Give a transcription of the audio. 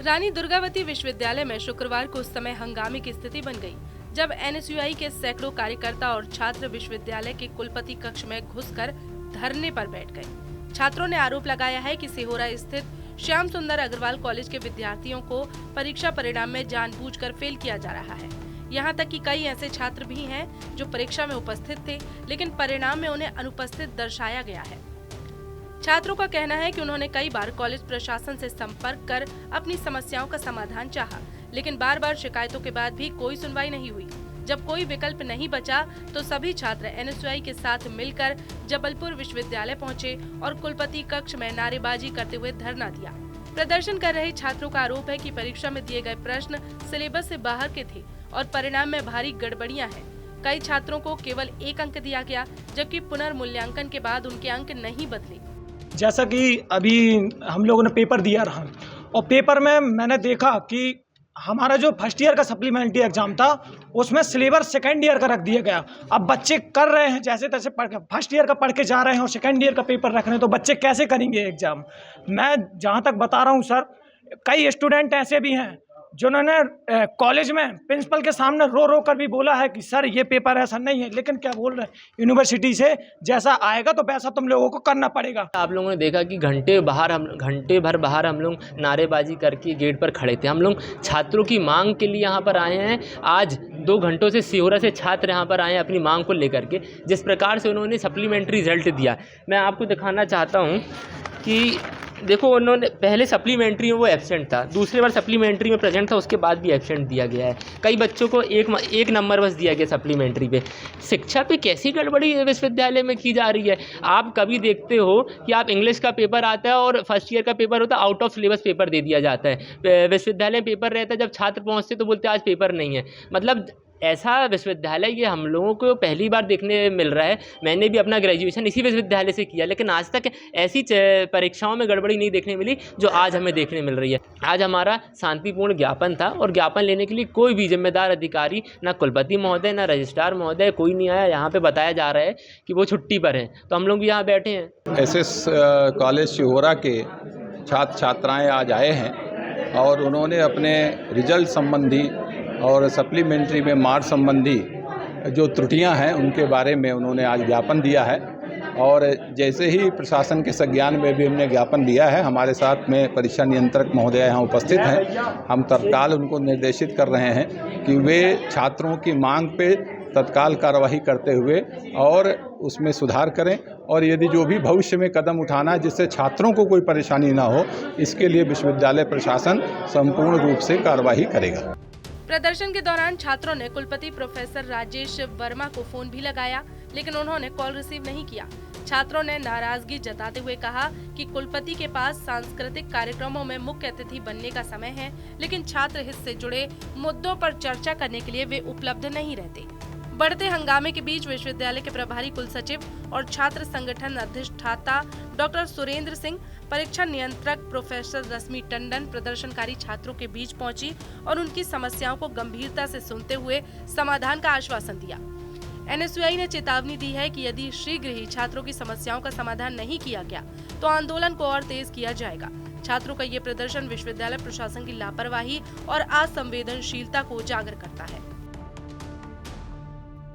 रानी दुर्गावती विश्वविद्यालय में शुक्रवार को उस समय हंगामे की स्थिति बन गई जब एनएसयूआई के सैकड़ों कार्यकर्ता और छात्र विश्वविद्यालय के कुलपति कक्ष में घुसकर धरने पर बैठ गए। छात्रों ने आरोप लगाया है कि सिहोरा स्थित श्याम सुंदर अग्रवाल कॉलेज के विद्यार्थियों को परीक्षा परिणाम में जानबूझकर फेल किया जा रहा है। यहाँ तक कि कई ऐसे छात्र भी हैं जो परीक्षा में उपस्थित थे, लेकिन परिणाम में उन्हें अनुपस्थित दर्शाया गया है। छात्रों का कहना है कि उन्होंने कई बार कॉलेज प्रशासन से संपर्क कर अपनी समस्याओं का समाधान चाहा, लेकिन बार बार शिकायतों के बाद भी कोई सुनवाई नहीं हुई। जब कोई विकल्प नहीं बचा तो सभी छात्र एनएसयूआई के साथ मिलकर जबलपुर विश्वविद्यालय पहुंचे और कुलपति कक्ष में नारेबाजी करते हुए धरना दिया। प्रदर्शन कर रहे छात्रों का आरोप है कि परीक्षा में दिए गए प्रश्न सिलेबस से बाहर के थे और परिणाम में भारी गड़बड़ियां हैं। कई छात्रों को केवल 1 अंक दिया गया, जबकि पुनर्मूल्यांकन के बाद उनके अंक नहीं बदले। जैसा कि अभी हम लोगों ने पेपर दिया रहा और पेपर में मैंने देखा कि हमारा जो फर्स्ट ईयर का सप्लीमेंट्री एग्जाम था उसमें सिलेबस सेकेंड ईयर का रख दिया गया। अब बच्चे कर रहे हैं जैसे तैसे पढ़ के, फर्स्ट ईयर का पढ़ के जा रहे हैं और सेकेंड ईयर का पेपर रख रहे हैं, तो बच्चे कैसे करेंगे एग्जाम। मैं जहाँ तक बता रहा हूँ सर, कई स्टूडेंट ऐसे भी हैं जिन्होंने कॉलेज में प्रिंसिपल के सामने रो रो कर भी बोला है कि सर ये पेपर ऐसा नहीं है, लेकिन क्या बोल रहे हैं, यूनिवर्सिटी से जैसा आएगा तो वैसा तुम लोगों को करना पड़ेगा। आप लोगों ने देखा कि घंटे भर बाहर हम लोग नारेबाजी करके गेट पर खड़े थे। हम लोग छात्रों की मांग के लिए यहाँ पर आए हैं। आज 2 घंटों से सिहोरा से छात्र यहाँ पर आए हैं अपनी मांग को लेकर के। जिस प्रकार से उन्होंने सप्लीमेंट्री रिजल्ट दिया, मैं आपको दिखाना चाहता हूँ कि देखो, उन्होंने पहले सप्लीमेंट्री में वो एब्सेंट था, दूसरी बार सप्लीमेंट्री में प्रेजेंट था, उसके बाद भी एब्सेंट दिया गया है। कई बच्चों को एक नंबर बस दिया गया सप्लीमेंट्री पे। शिक्षा पे कैसी गड़बड़ी विश्वविद्यालय में की जा रही है। आप कभी देखते हो कि आप इंग्लिश का पेपर आता है और फर्स्ट ईयर का पेपर होता है, आउट ऑफ सिलेबस पेपर दे दिया जाता है। विश्वविद्यालय में पेपर रहता है, जब छात्र पहुँचते तो बोलते हैं आज पेपर नहीं है। मतलब ऐसा विश्वविद्यालय ये हम लोगों को पहली बार देखने मिल रहा है। मैंने भी अपना ग्रेजुएशन इसी विश्वविद्यालय से किया, लेकिन आज तक ऐसी परीक्षाओं में गड़बड़ी नहीं देखने मिली जो आज हमें देखने मिल रही है। आज हमारा शांतिपूर्ण ज्ञापन था और ज्ञापन लेने के लिए कोई भी जिम्मेदार अधिकारी, ना कुलपति महोदय ना रजिस्ट्रार महोदय, कोई नहीं आया। यहाँ पे बताया जा रहा है कि वो छुट्टी पर हैं, तो हम लोग भी यहाँ बैठे हैं। एसएस कॉलेज सिहोरा के छात्र छात्राएँ आज आए हैं और उन्होंने अपने रिजल्ट संबंधी और सप्लीमेंट्री में मार्क संबंधी जो त्रुटियां हैं उनके बारे में उन्होंने आज ज्ञापन दिया है। और जैसे ही प्रशासन के संज्ञान में भी हमने ज्ञापन दिया है, हमारे साथ में परीक्षा नियंत्रक महोदय यहाँ उपस्थित हैं। हम तत्काल उनको निर्देशित कर रहे हैं कि वे छात्रों की मांग पे तत्काल कार्रवाई करते हुए और उसमें सुधार करें, और यदि जो भी भविष्य में कदम उठाना है जिससे छात्रों को कोई परेशानी ना हो, इसके लिए विश्वविद्यालय प्रशासन संपूर्ण रूप से कार्रवाई करेगा। प्रदर्शन के दौरान छात्रों ने कुलपति प्रोफेसर राजेश वर्मा को फोन भी लगाया, लेकिन उन्होंने कॉल रिसीव नहीं किया। छात्रों ने नाराजगी जताते हुए कहा कि कुलपति के पास सांस्कृतिक कार्यक्रमों में मुख्य अतिथि बनने का समय है, लेकिन छात्र हित से जुड़े मुद्दों पर चर्चा करने के लिए वे उपलब्ध नहीं रहते। बढ़ते हंगामे के बीच विश्वविद्यालय के प्रभारी कुलसचिव और छात्र संगठन अधिष्ठाता डॉक्टर सुरेंद्र सिंह, परीक्षा नियंत्रक प्रोफेसर रश्मि टंडन प्रदर्शनकारी छात्रों के बीच पहुंची और उनकी समस्याओं को गंभीरता से सुनते हुए समाधान का आश्वासन दिया। एनएसयूआई ने चेतावनी दी है कि यदि शीघ्र ही छात्रों की समस्याओं का समाधान नहीं किया गया तो आंदोलन को और तेज किया जाएगा। छात्रों का ये प्रदर्शन विश्वविद्यालय प्रशासन की लापरवाही और असंवेदनशीलता को उजागर करता है।